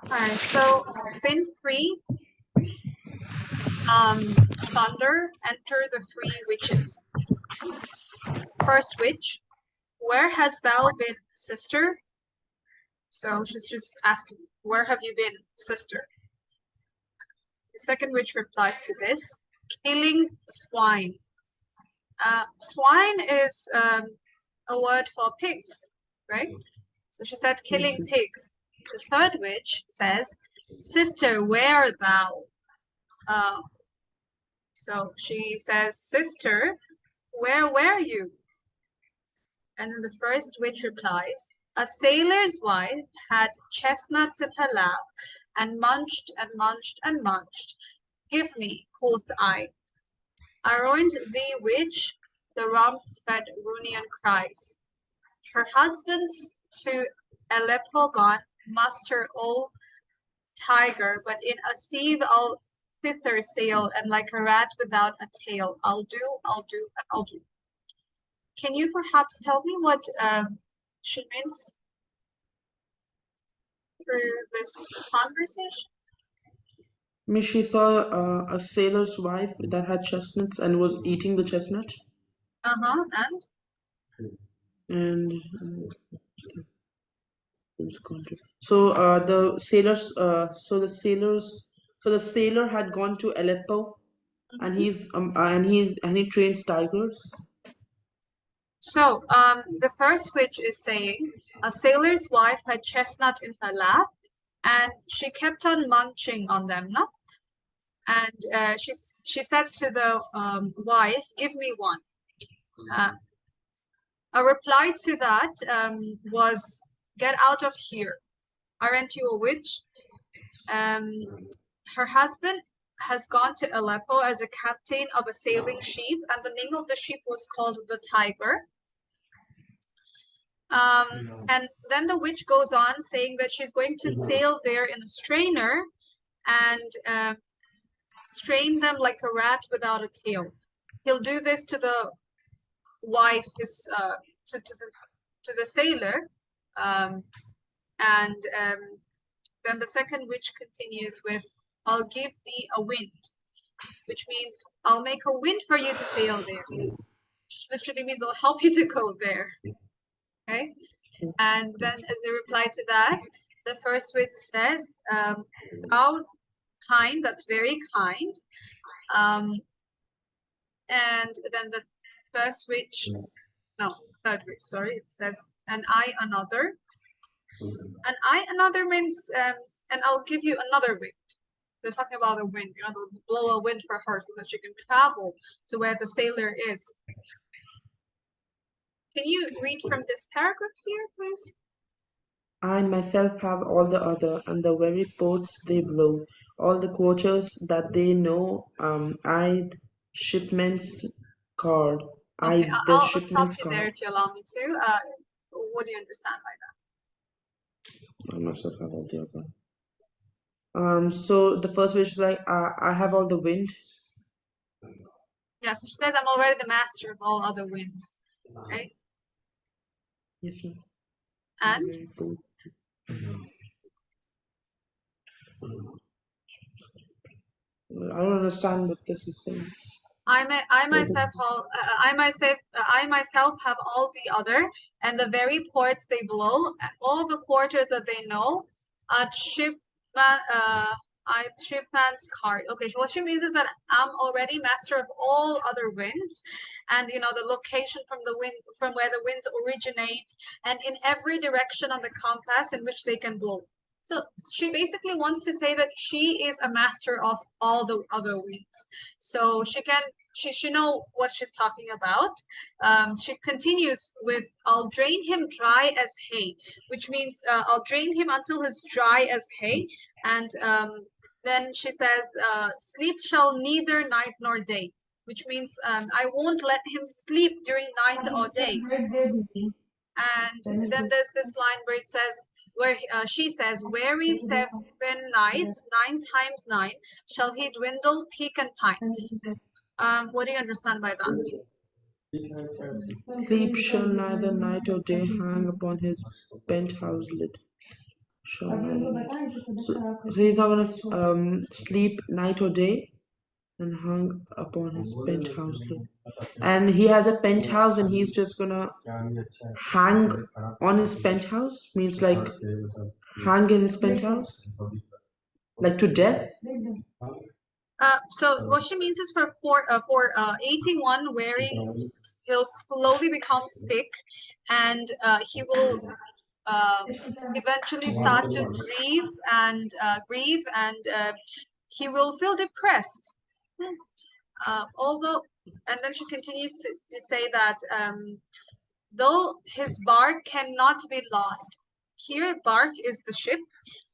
Alright, so scene 3, thunder, enter the 3 witches. First witch, where hast thou been, sister? So she's just asking, where have you been, sister? The second witch replies to this, killing swine. Swine is a word for pigs, right? So she said killing pigs. The third witch says, sister, where thou? So she says, sister, where were you? And then the first witch replies, a sailor's wife had chestnuts in her lap and munched and munched and munched. Give me, quoth I. Around thee, witch, the rump-fed Runian cries. Her husband's to Aleppo gone, muster, O tiger, but in a sieve I'll thither sail, and like a rat without a tail, I'll do, and I'll do. Can you perhaps tell me what she means through this conversation? Miss, she saw a sailor's wife that had chestnuts and was eating the chestnut. And? And so the sailor had gone to Aleppo, and he trains tigers. So the first witch is saying a sailor's wife had chestnut in her lap, and she kept on munching on them, no? And she said to the wife, "Give me one." A reply to that was, "Get out of here. Aren't you a witch?" Her husband has gone to Aleppo as a captain of a sailing ship, and the name of the ship was called the Tiger. And then the witch goes on saying that she's going to sail there in a strainer and strain them like a rat without a tail. He'll do this to the wife, to the sailor, and then the second witch continues with, "I'll give thee a wind," which means I'll make a wind for you to sail there. Which literally means I'll help you to go there. Okay? And then as a reply to that, the first witch says, "How kind, that's very kind." And then the third witch, sorry, it says, "And I another." And I another means, and I'll give you another wind. They're talking about a wind, they'll blow a wind for her so that she can travel to where the sailor is. Can you read from this paragraph here, please? I myself have all the other, and the very ports they blow, all the quarters that they know, I'd shipment's card. Okay, I'd the I'll stop shipment's you there card. if you allow me to. What do you understand by that? I myself have all the other. So the first wish is like, I have all the wind. Yeah, so she says, "I'm already the master of all other winds," right? Yes, yes. And I don't understand what this is saying. I myself have all the other, and the very ports they blow, all the quarters that they know, at shipman's cart. Okay, so what she means is that I'm already master of all other winds, and the location from where the winds originate, and in every direction on the compass in which they can blow. So she basically wants to say that she is a master of all the other winds. So she know what she's talking about. She continues with, "I'll drain him dry as hay," which means I'll drain him until he's dry as hay. And then she says, "Sleep shall neither night nor day," which means I won't let him sleep during night or day. And then there's this line where it says, where she says, "Weary 7 nights, 9 times 9, shall he dwindle, peak and pine." What do you understand by that? Sleep shall neither night or day hang upon his penthouse lid. Shall neither night. So he's not gonna sleep night or day and hung upon his penthouse lid. And he has a penthouse and he's just gonna hang on his penthouse? Means like hang in his penthouse? Like to death? So what she means is for 81, where he'll slowly become sick, and he will uh, eventually start to grieve, and he will feel depressed. Although, and then she continues to say that though his bark cannot be lost. Here, bark is the ship.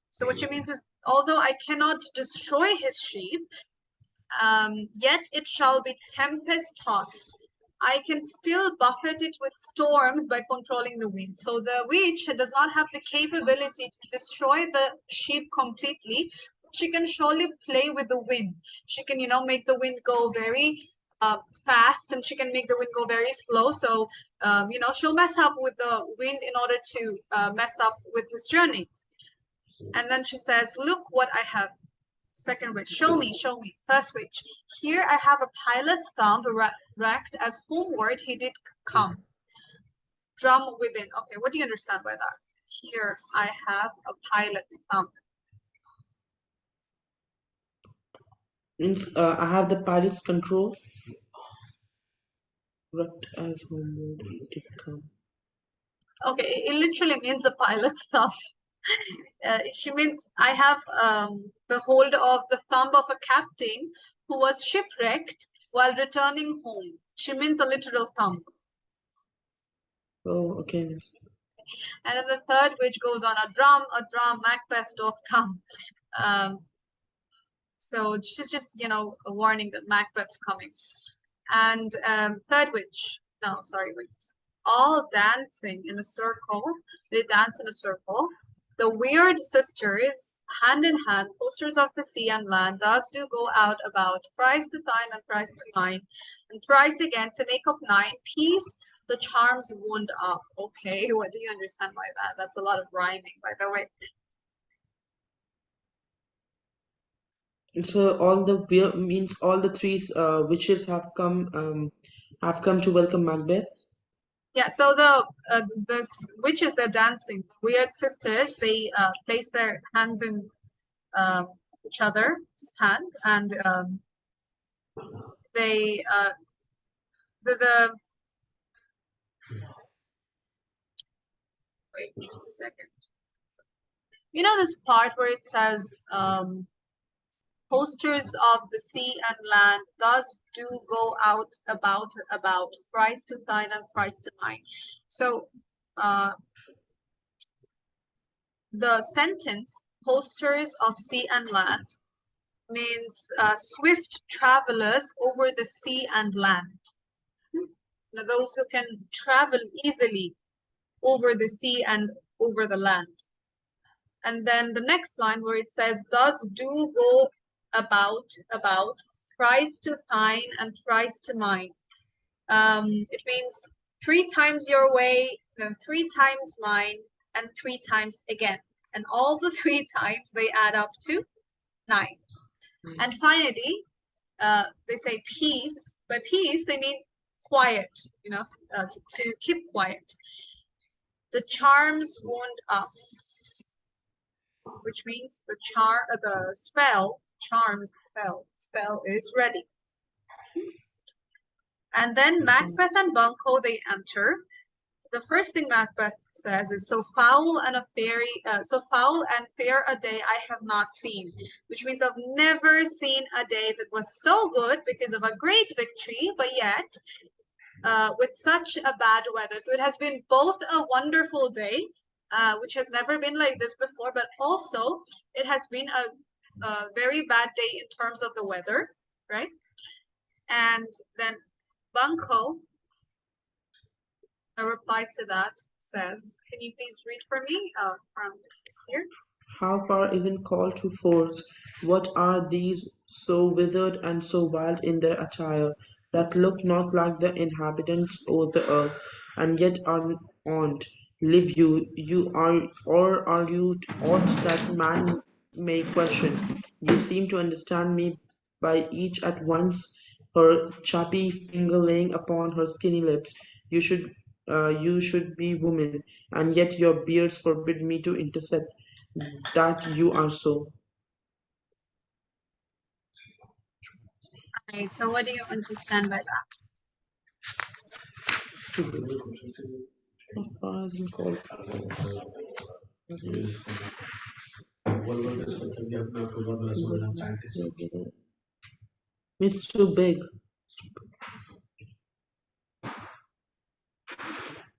So what she means is, although I cannot destroy his sheep, yet it shall be tempest tossed. I can still buffet it with storms by controlling the wind. So the witch does not have the capability to destroy the sheep completely. She can surely play with the wind. She can, make the wind go very fast, and she can make the wind go very slow. So, she'll mess up with the wind in order to mess up with his journey. And then she says, look what I have. Second witch, show me, show me. First witch, here I have a pilot's thumb racked as homeward he did come. Drum within. Okay, what do you understand by that? Here I have a pilot's thumb. Means I have the pilot's control. Wrapped as homeward he did come. Okay, it literally means the pilot's thumb. She means I have the hold of the thumb of a captain who was shipwrecked while returning home. She means a literal thumb. Oh, okay, miss. And then the third, which goes on a drum, Macbeth doth come. Um, so she's just, a warning that Macbeth's coming. And third witch, no, sorry, wait. All dancing in a circle. They dance in a circle. The weird sisters, hand in hand, posters of the sea and land, thus do go out about, thrice to thine and thrice to mine, and thrice again to make up nine. Peace, the charms wound up. Okay, what do you understand by that? That's a lot of rhyming, by the way. So means all the three witches have come to welcome Macbeth. Yeah, so the witches, they're dancing. Weird sisters, they place their hands in each other's hand, and they the wait just a second. You know this part where it says posters of the sea and land thus do go out about thrice to thine and thrice to mine. So the sentence posters of sea and land means swift travelers over the sea and land. Now, those who can travel easily over the sea and over the land. And then the next line where it says, thus do go about, thrice to thine and thrice to mine. It means 3 times your way, then 3 times mine, and 3 times again. And all the 3 times they add up to 9. And finally, they say peace. By peace, they mean quiet, to keep quiet. The charms wound up, which means the spell is ready. And then Macbeth and Banquo, they enter. The first thing Macbeth says is, so foul and fair a day I have not seen, which means I've never seen a day that was so good because of a great victory, but yet with such a bad weather. So it has been both a wonderful day, which has never been like this before, but also it has been a very bad day in terms of the weather, right? And then Banco, a reply to that, says, can you please read for me from here? How far isn't called to force? What are these so withered and so wild in their attire? that look not like the inhabitants of the earth, and yet aren't live you are, or are you aught that man may question? You seem to understand me by each at once, her chappy finger laying upon her skinny lips. You should be woman, and yet your beards forbid me to intercept that you are so. Right. So what do you understand by that? How far is it called? It's too big.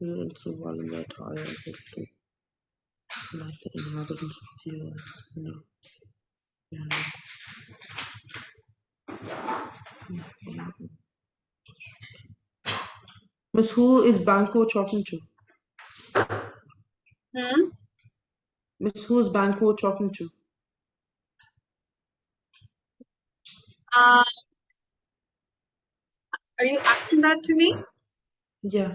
It's so violent that I like the inhabitants of the earth. No. Yeah. Miss, who is Banco talking to? Hmm? Miss, who is Banco talking to? Uh, are you asking that to me? Yeah.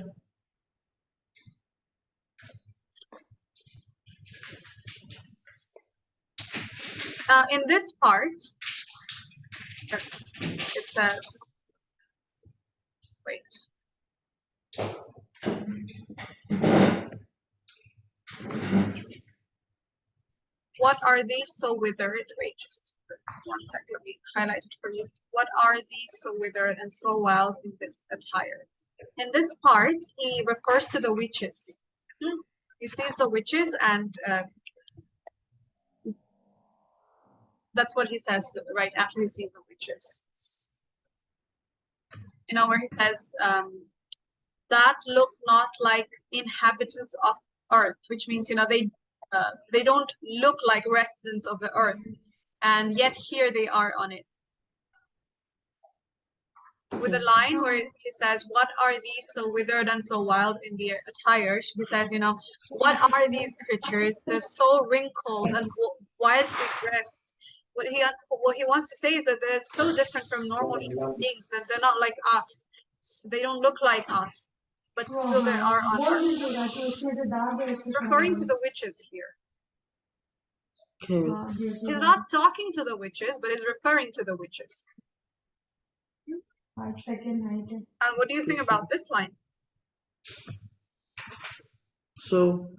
In this part, it says, wait. What are these so withered? Wait, just 1 second. Let me highlight it for you. What are these so withered and so wild in this attire? In this part, he refers to the witches. He sees the witches, and that's what he says right after he sees the witches. You know, where he says, that look not like inhabitants of earth, which means, you know, they don't look like residents of the earth, and yet here they are on it. With a line where he says, what are these so withered and so wild in their attire? He says, you know, what are these creatures? They're so wrinkled and wildly dressed. What he wants to say is that they're so different from normal human beings, that they're not like us. So they don't look like us, but still they are on earth. Referring to the witches here. Okay, Miss. He's not talking to the witches, but is referring to the witches. And what do you think about this line? So,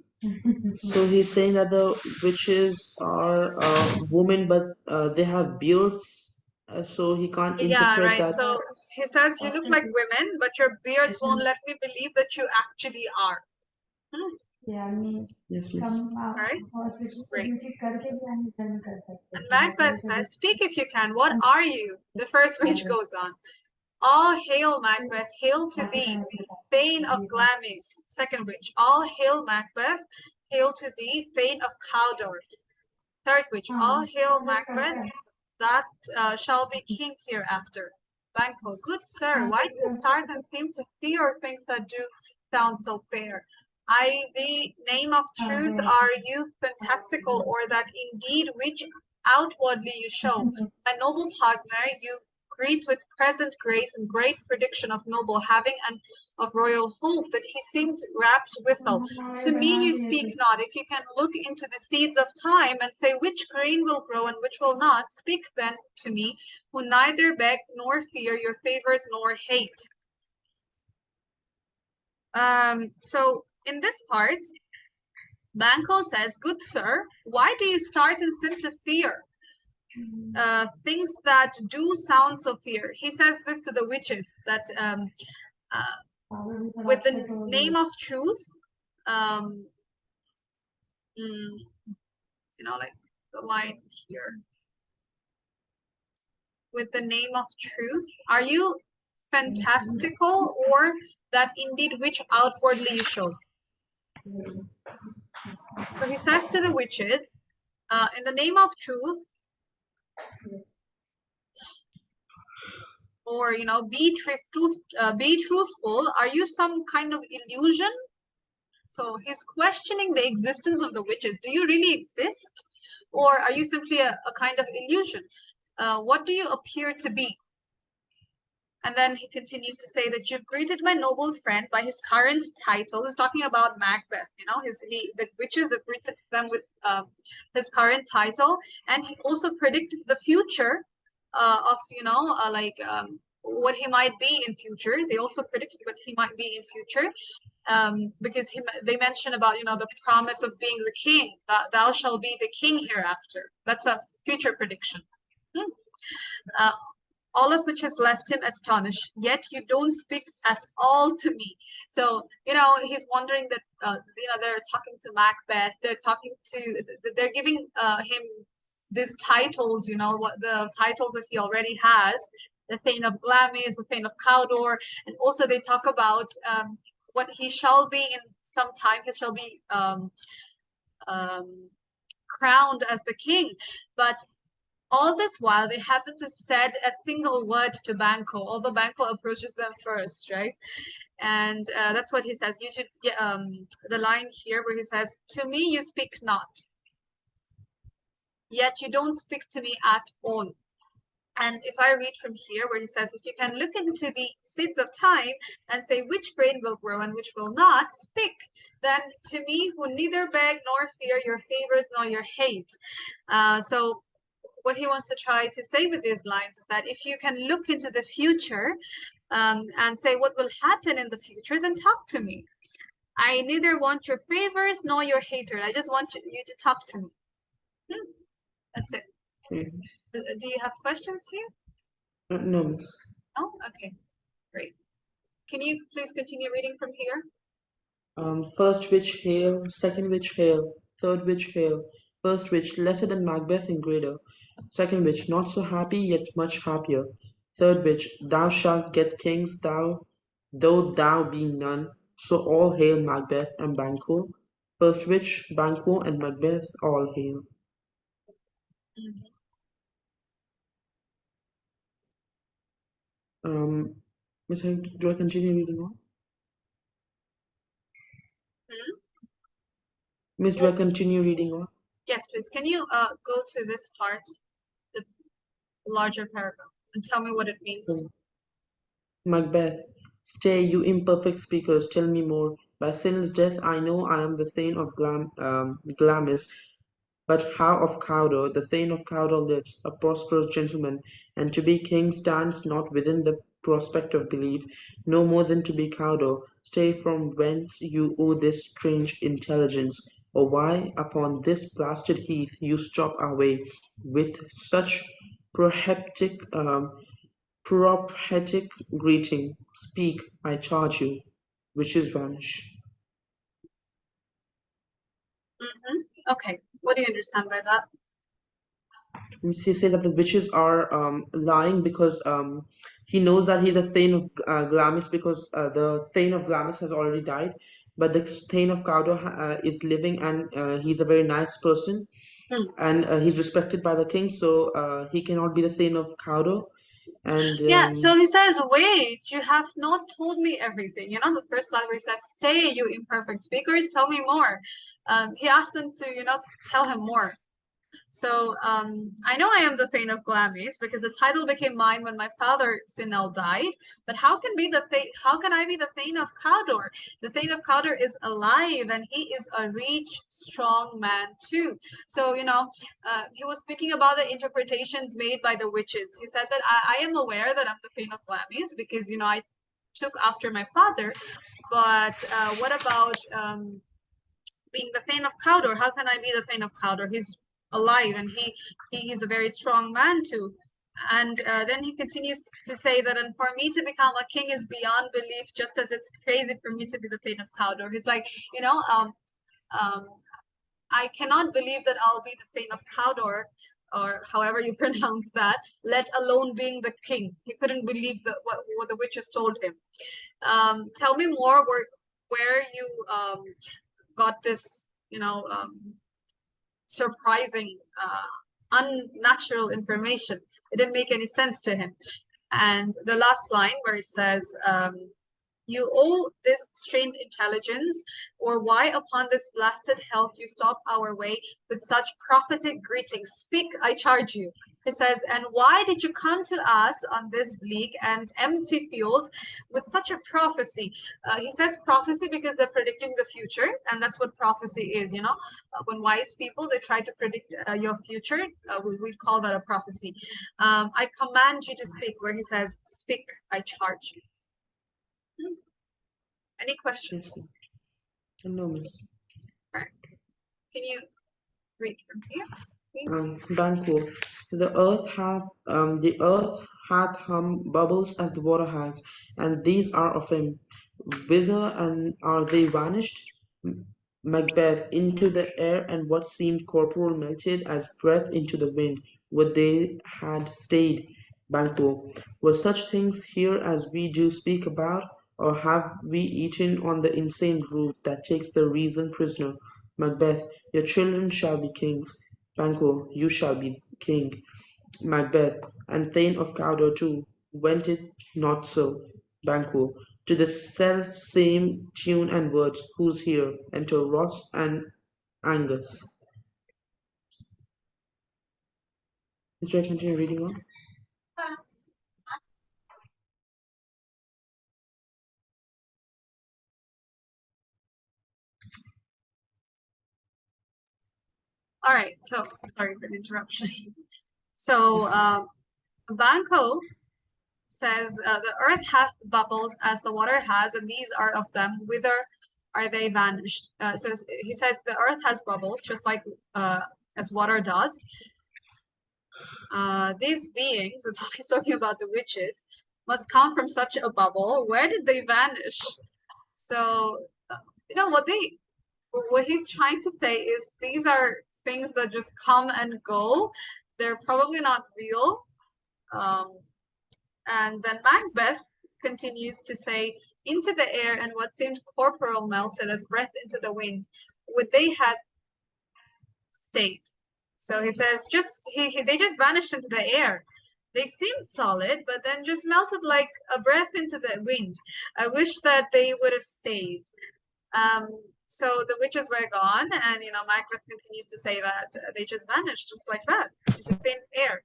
so he's saying that the witches are women, but they have beards, so he can't Yeah, interpret right. that. So he says, you look like women, but your beards won't let me believe that you actually are. Yes, Miss. All right, great. And Macbeth says, speak if you can, what are you? The first witch goes on. All hail, Macbeth, hail to thee, Thane of Glamis. Second witch, all hail, Macbeth, hail to thee, Thane of Cawdor. Third witch, all hail, Macbeth, that shall be king hereafter. Banquo, good sir, why do you start and seem to fear things that do sound so fair? The name of truth, are you fantastical, or that indeed which outwardly you show? My noble partner, you greet with present grace and great prediction of noble having and of royal hope, that he seemed rapt withal. To me you speak not. If you can look into the seeds of time and say which grain will grow and which will not, speak then to me, who neither beg nor fear your favors nor hate. So in this part, Banco says, good sir, why do you start and seem to fear things that do sound so fear? He says this to the witches, that with the name of truth, you know, like the line here, with the name of truth, are you fantastical, or that indeed which outwardly you show? So he says to the witches, in the name of truth, or, you know, be truthful, are you some kind of illusion? So he's questioning the existence of the witches. Do you really exist, or are you simply a kind of illusion? What do you appear to be? And then he continues to say that you've greeted my noble friend by his current title. He's talking about Macbeth, the witches that greeted them with his current title, and he also predicted the future of what he might be in future. They also predicted what he might be in future, because they mention about the promise of being the king. That thou shall be the king hereafter. That's a future prediction. Uh, all of which has left him astonished. Yet you don't speak at all to me. So he's wondering that they're talking to Macbeth. They're giving him these titles. What the title that he already has. The Thane of Glamis, the Thane of Cawdor, and also they talk about what he shall be in some time. He shall be crowned as the king, but all this while, they haven't said a single word to Banquo, although Banquo approaches them first, right? And that's what he says. You should, the line here where he says, "To me you speak not, yet you don't speak to me at all." And if I read from here where he says, "If you can look into the seeds of time and say which grain will grow and which will not, speak, then to me who neither beg nor fear your favors nor your hate." So what he wants to try to say with these lines is that if you can look into the future and say what will happen in the future, then talk to me. I neither want your favors nor your hatred. I just want you to talk to me. That's it. Do you have questions here? No, miss. Oh, okay, great. Can you please continue reading from here? First witch hail, second witch hail, third witch hail. First witch lesser than Macbeth and greater. Second witch not so happy yet much happier. Third witch thou shalt get kings though thou be none. So all hail Macbeth and Banquo. First witch, Banquo and Macbeth all hail. Miss, do I continue reading on? Miss, do I continue reading on? Yes, please. Can you go to this part, the larger paragraph, and tell me what it means? Macbeth, stay, you imperfect speakers, tell me more. By sinless death I know I am the Thane of Glamis, but how of Cawdor? The Thane of Cawdor lives, a prosperous gentleman, and to be king stands not within the prospect of belief, no more than to be Cawdor. Stay, from whence you owe this strange intelligence, or why upon this blasted heath you stop our way with such proheptic prophetic greeting. Speak, I charge you. Witches vanish. Okay, what do you understand by that? He says that the witches are lying because he knows that he's a Thane of Glamis because the Thane of Glamis has already died, but the Thane of Cawdor is living and he's a very nice person and he's respected by the king, so he cannot be the Thane of Cawdor. And Yeah, so he says, "Wait, you have not told me everything." The first line where he says, "Stay, you imperfect speakers, tell me more." He asked them to, tell him more. So I know I am the Thane of Glamis because the title became mine when my father Sinel died. But how can I be the Thane of Cawdor? The Thane of Cawdor is alive and he is a rich, strong man too. So he was thinking about the interpretations made by the witches. He said that I am aware that I'm the Thane of Glamis because I took after my father. But what about being the Thane of Cawdor? How can I be the Thane of Cawdor? He's alive and he is a very strong man too. And then he continues to say that, and for me to become a king is beyond belief, just as it's crazy for me to be the Thane of Cawdor. He's like, I cannot believe that I'll be the Thane of Cawdor, or however you pronounce that, let alone being the king. He couldn't believe what the witches told him. Tell me more where you got this, surprising, unnatural information. It didn't make any sense to him. And the last line where it says, You owe this strained intelligence, or why upon this blasted health you stop our way with such prophetic greetings? Speak, I charge you. He says, and why did you come to us on this bleak and empty field with such a prophecy? He says prophecy because they're predicting the future, and that's what prophecy is, you know. When wise people, they try to predict your future, we'd call that a prophecy. I command you to speak, where he says, speak, I charge you. Any Yes, questions? no, miss. All right. Can you read from here, please? Banquo. The earth hath bubbles as the water has, and these are of him. Whither and are they vanished? Macbeth into the air, and what seemed corporal melted as breath into the wind. Would they had stayed. Banquo. Were such things here as we do speak about, or have we eaten on the insane root that takes the reason prisoner? Macbeth. Your children shall be kings. Banquo. You shall be king. Macbeth, and Thane of Cawdor too, went it not so? Banquo, to the self-same tune and words, who's here? Enter Ross and Angus. Should I continue reading on? All right. So sorry for the interruption. So Banco says, the earth hath bubbles as the water has, and these are of them. Whither are they vanished? So he says the earth has bubbles, just like as water does. These beings, he's talking about the witches, must come from such a bubble. Where did they vanish? So, you know what he's trying to say is these are things that just come and go. They're probably not real. Um, and then Macbeth continues to say, into the air and what seemed corporal melted as breath into the wind. Would they had stayed? So he says, they just vanished into the air. They seemed solid, but then just melted like a breath into the wind. I wish that they would have stayed. Um, so the witches were gone, and Macbeth continues to say that they just vanished, just like that, into thin air.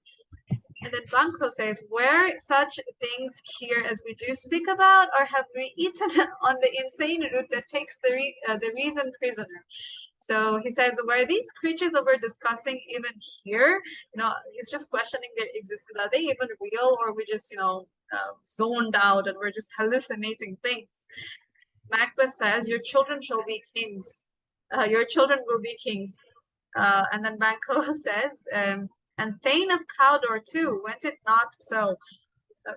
And then Banquo says, "Were such things here as we do speak about, or have we eaten on the insane root that takes the reason prisoner?" So he says, "Were these creatures that we're discussing even here?" He's just questioning their existence. Are they even real, or we just zoned out and we're just hallucinating things? Macbeth says, "Your children shall be kings. Your children will be kings." And then Banquo says, "And Thane of Cawdor too, went it not so?" Uh,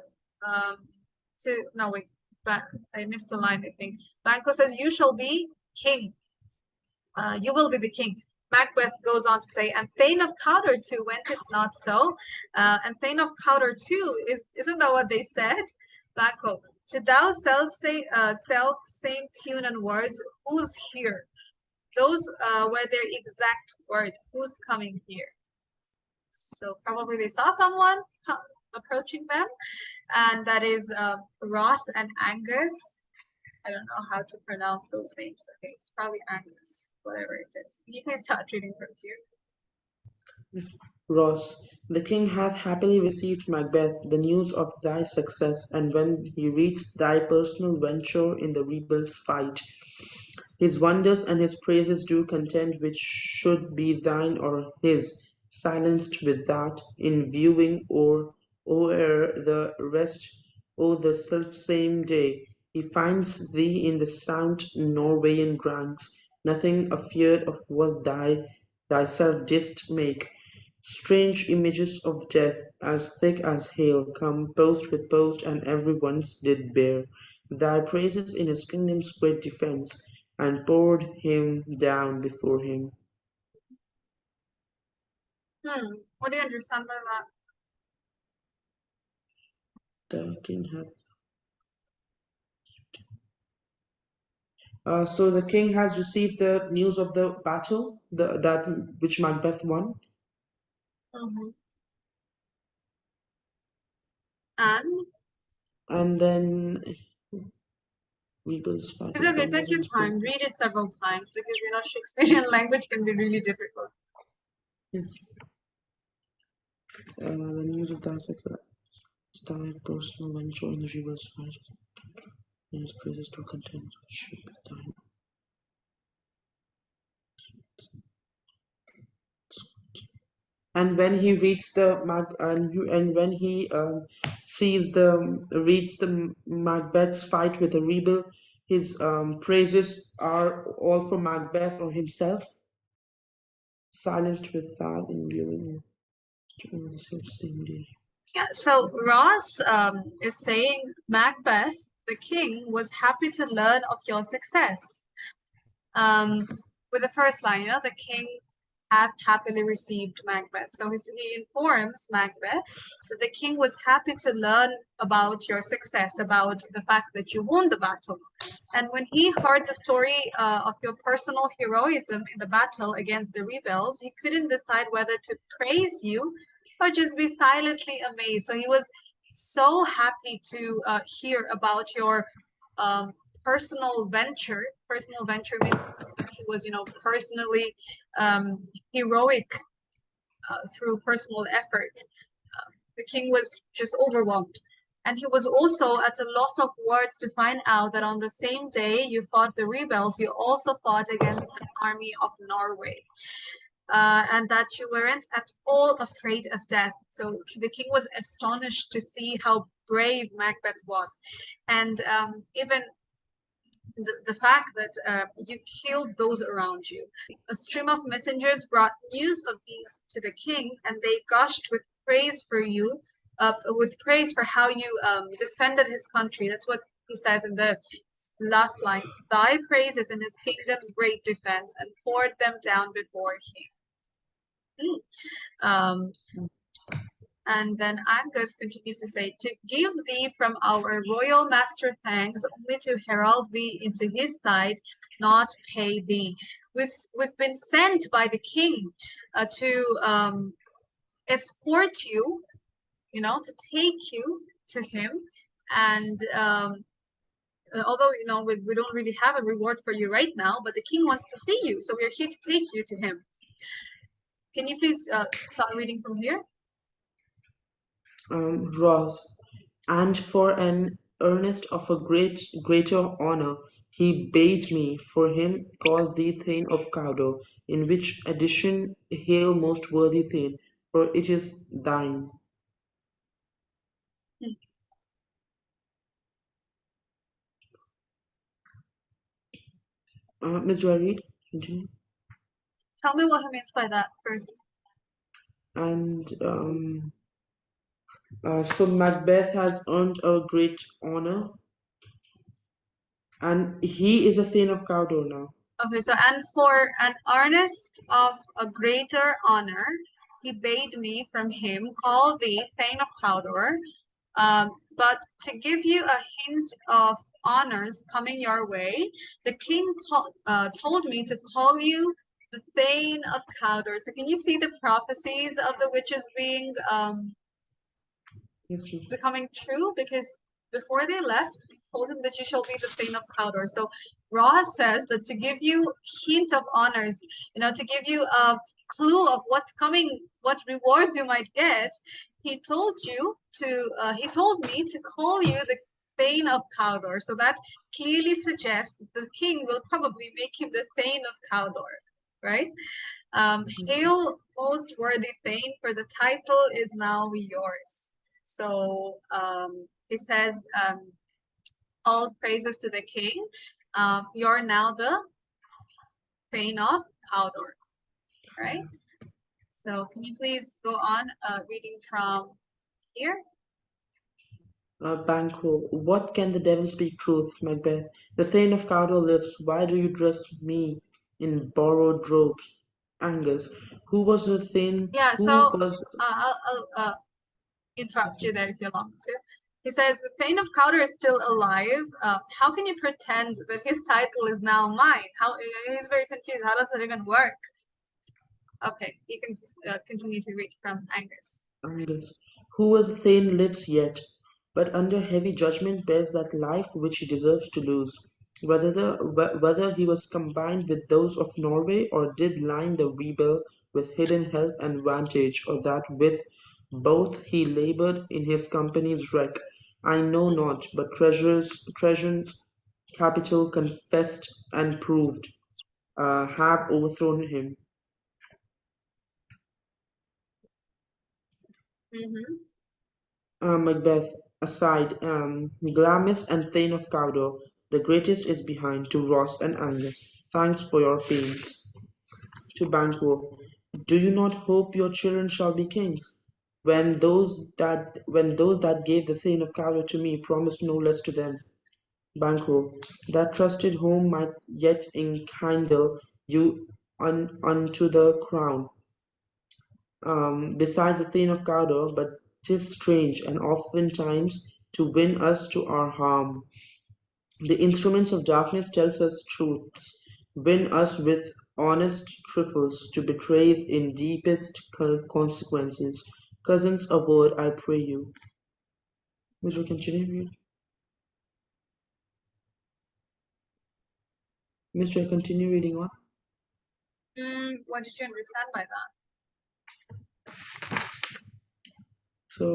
um, no, wait, I missed a line, I think. Banquo says, "You shall be king. You will be the king." Macbeth goes on to say, "And Thane of Cawdor too, went it not so?" And Thane of Cawdor too, isn't that what they said? Banquo, to thou self same tune and words, who's here? Those were their exact word, who's coming here? So probably they saw someone approaching them, and that is Ross and Angus. I don't know how to pronounce those names. Okay, it's probably Angus, whatever it is. You can start reading from here. Ross, the king hath happily received Macbeth the news of thy success, and when he reads thy personal venture in the rebels' fight, his wonders and his praises do contend which should be thine or his, silenced with that, in viewing o'er the rest o' the selfsame day, he finds thee in the sound Norwegian ranks, nothing afeard of what thyself didst make. Strange images of death, as thick as hail, come post with post, and every once did bear thy praises in his kingdom's great defence, and poured him down before him. What do you understand by that? The king has. So the king has received the news of the battle, that which Macbeth won, Mm-hmm. And and then rebels fight It's with okay, guns take your against the time, read it several times because Shakespearean language can be really difficult. yes. The news of that started personal venture in the rebels fight. In his praises to content ship time. And when he reads the and when he sees the reads the Macbeth's fight with the rebel, his praises are all for Macbeth or himself, silenced with that in viewing the self-same day. Yeah, so Ross is saying Macbeth, the king, was happy to learn of your success. Um, with the first line, the king had happily received Macbeth. So he informs Macbeth that the king was happy to learn about your success, about the fact that you won the battle. And when he heard the story of your personal heroism in the battle against the rebels, he couldn't decide whether to praise you or just be silently amazed. So he was so happy to hear about your um, personal venture. Personal venture means he was, personally heroic through personal effort. The king was just overwhelmed. And he was also at a loss of words to find out that on the same day you fought the rebels, you also fought against the army of Norway. And that you weren't at all afraid of death. So the king was astonished to see how brave Macbeth was. And even the fact that you killed those around you. A stream of messengers brought news of these to the king, and they gushed with praise for you, with praise for how you defended his country. That's what he says in the last lines. Thy praises in his kingdom's great defense, and poured them down before him. Um, and then Angus continues to say, to give thee from our royal master thanks, only to herald thee into his side, not pay thee. We've been sent by the king to escort you, to take you to him. And although, we don't really have a reward for you right now, but the king wants to see you. So we're here to take you to him. Can you please start reading from here? Ross, and for an earnest of a greater honour, he bade me for him call thee Thane of Cawdor, in which addition hail most worthy Thane, for it is thine. Hmm. Miss, do I read? Continue. Tell me what he means by that first. And so Macbeth has earned a great honor, and he is a Thane of Cawdor now. Okay, so and for an earnest of a greater honor, he bade me from him call thee Thane of Cawdor, but to give you a hint of honors coming your way, the king told me to call you the Thane of Cawdor. So can you see the prophecies of the witches being Yes, miss. becoming true? Because before they left, he told him that you shall be the Thane of Cawdor. So Ross says that to give you hint of honors, to give you a clue of what's coming, what rewards you might get, he told me to call you the Thane of Cawdor. So that clearly suggests that the king will probably make him the Thane of Cawdor, right? Hail, most worthy Thane, for the title is now yours. So he says, all praises to the king. You're now the Thane of Cawdor, right? So can you please go on reading from here? Banquo, what can the devil speak truth, Macbeth? The Thane of Cawdor lives. Why do you dress me in borrowed robes? Angus, who was the Thane? Yeah, Who so was? I'll interrupt you there if you want to. He says, the Thane of Cawdor is still alive. How can you pretend that his title is now mine? He's very confused. How does that even work? Okay, you can continue to read from Angus. Angus, who was the Thane lives yet, but under heavy judgment bears that life which he deserves to lose. whether he was combined with those of Norway, or did line the rebel with hidden help and vantage, or that with both he laboured in his company's wreck, I know not, but Trajan's capital confessed and proved, have overthrown him. Mm-hmm. Macbeth, aside, Glamis and Thane of Cawdor, the greatest is behind, to Ross and Angus. Thanks for your pains. To Banquo, do you not hope your children shall be kings? When those that gave the Thane of Cawdor to me promised no less to them. Banquo, that trusted home might yet enkindle you unto the crown. Besides the Thane of Cawdor, but 'tis strange, and oftentimes to win us to our harm. The instruments of darkness tells us truths, win us with honest trifles to betrays in deepest consequences. Cousins, a word, I pray you. Would you continue? Mr. Continue reading on. What did you understand by that? So,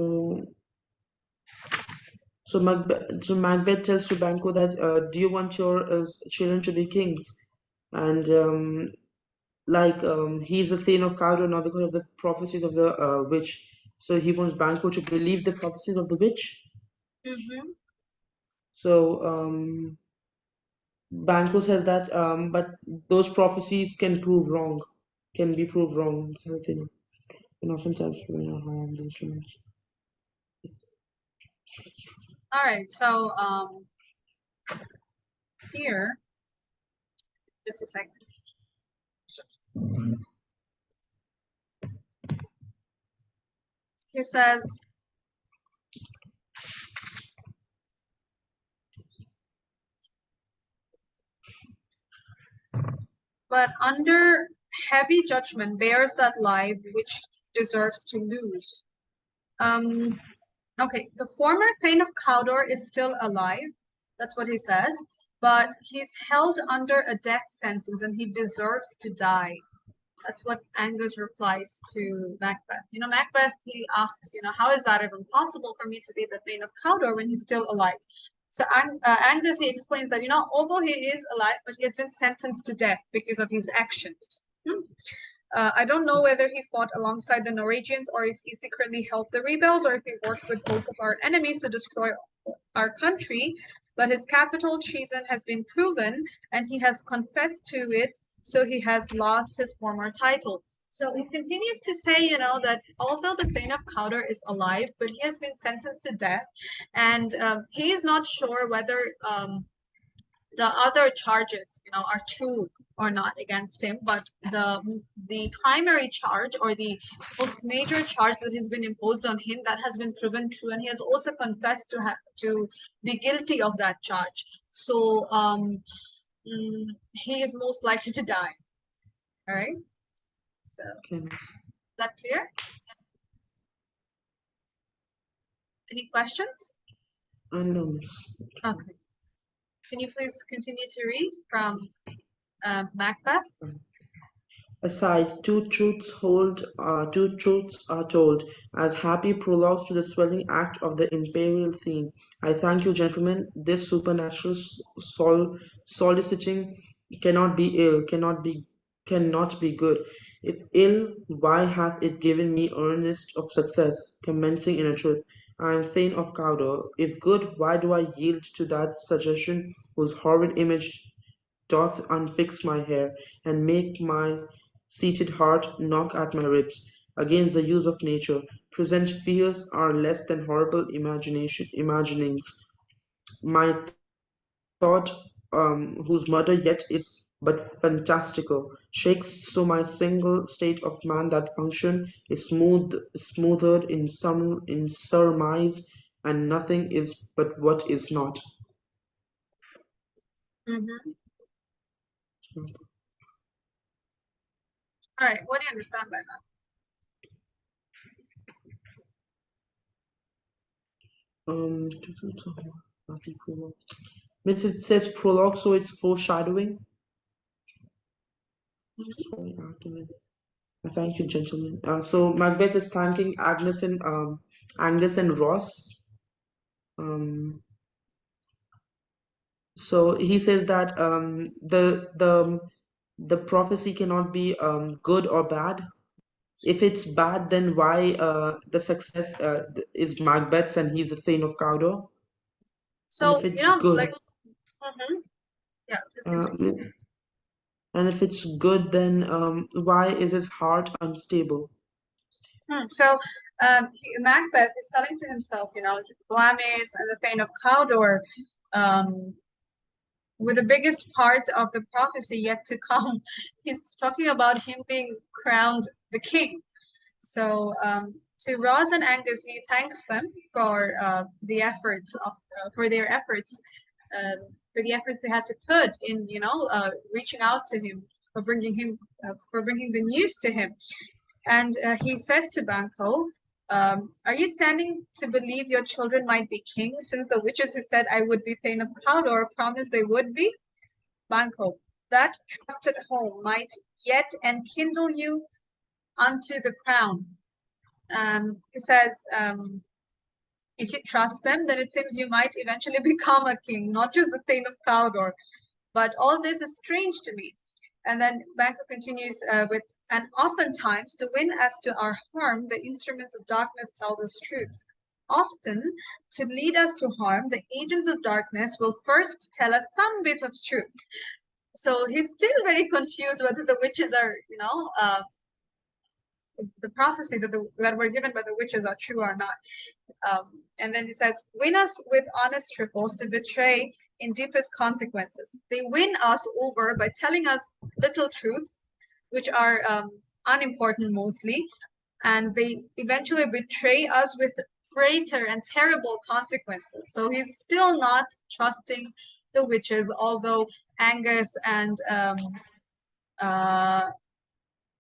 so Macbeth tells to Banquo that, do you want your children to be kings? And he's a Thane of Cawdor now because of the prophecies of the witch. So he wants Banquo to believe the prophecies of the witch. Mm-hmm. So Banquo says that, but those prophecies can be proved wrong. So, and oftentimes we are harm the instruments. All right. So here, just a second. He says, but under heavy judgment bears that life which deserves to lose. Okay, the former Thane of Cawdor is still alive. That's what he says. But he's held under a death sentence and he deserves to die. That's what Angus replies to Macbeth. Macbeth, he asks, how is that even possible for me to be the Thane of Cawdor when he's still alive? So Angus, he explains that, although he is alive, but he has been sentenced to death because of his actions. I don't know whether he fought alongside the Norwegians or if he secretly helped the rebels or if he worked with both of our enemies to destroy our country, but his capital treason has been proven and he has confessed to it, so he has lost his former title. So he continues to say, that although the Thane of Cawdor is alive, but he has been sentenced to death, and he is not sure whether the other charges, are true or not against him, but the primary charge or the most major charge that has been imposed on him, that has been proven true, and he has also confessed to be guilty of that charge. So he is most likely to die. All right. So Okay. is that clear? Any questions? No, miss. Okay. Can you please continue to read from Macbeth? Aside, two truths are told, as happy prologues to the swelling act of the imperial theme. I thank you, gentlemen. This supernatural soliciting cannot be ill, cannot be good. If ill, why hath it given me earnest of success, commencing in a truth? I am Thane of Cawdor. If good, why do I yield to that suggestion whose horrid image doth unfix my hair, and make my seated heart knock at my ribs against the use of nature? Present fears are less than horrible imaginings. My thought, whose murder yet is but fantastical, shakes so my single state of man that function is smothered in surmise, and nothing is but what is not. Mm-hmm. All right. What do you understand by that? Um, Means it says prologue, so it's foreshadowing. Sorry, argument. Thank you, gentlemen. So Macbeth is thanking Angus and Ross. So he says that the prophecy cannot be good or bad. If it's bad, then why the success is Macbeth's and he's the Thane of Cawdor? And if So, it's good, like, yeah, just uh, continue. and if it's good, then why is his heart unstable? So, Macbeth is telling to himself, Glamis and the Thane of Cawdor, um, with the biggest part of the prophecy yet to come. He's talking about him being crowned the king. So to Ross and Angus, he thanks them for the efforts of for their efforts, for the efforts they had to put in, reaching out to him, for bringing the news to him. And he says to Banquo, "Are you standing to believe your children might be king, since the witches who said I would be Thane of Cawdor promised they would be? Banquo, that trusted home might yet enkindle you unto the crown." He says, if you trust them, then it seems you might eventually become a king, not just the Thane of Cawdor. But all this is strange to me. And then Banquo continues and oftentimes to win as to our harm, the instruments of darkness tells us truths. Often, to lead us to harm, the agents of darkness will first tell us some bit of truth. So he's still very confused whether the witches are, the prophecy that were given by the witches are true or not. And then he says, win us with honest trifles to betray in deepest consequences. They win us over by telling us little truths, which are unimportant mostly, and they eventually betray us with greater and terrible consequences. So he's still not trusting the witches, although Angus and